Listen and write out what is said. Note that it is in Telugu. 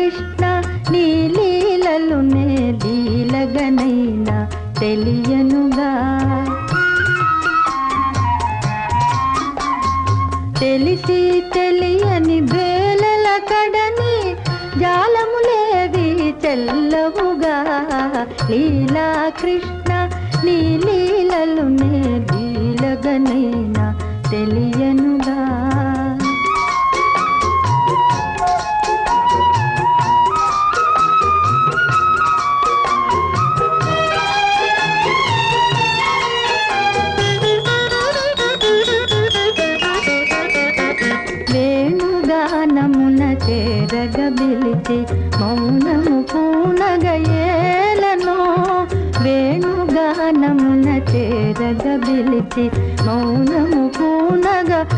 కృష్ణ నీ లీలలు నే లీలగనైనా తెలియనుగా తెలిసి తెలియని వేలల కడని జాలములేవి చెల్లవుగా లీలా కృష్ణ నీ లీలలు నే లీలగనైనా తెలియనుగా వేణుగానమున చేరగబిలిచి మౌనము పూనగయేలనో వేణుగానమున చేరగబిలిచి మౌనము పూనగయేలనో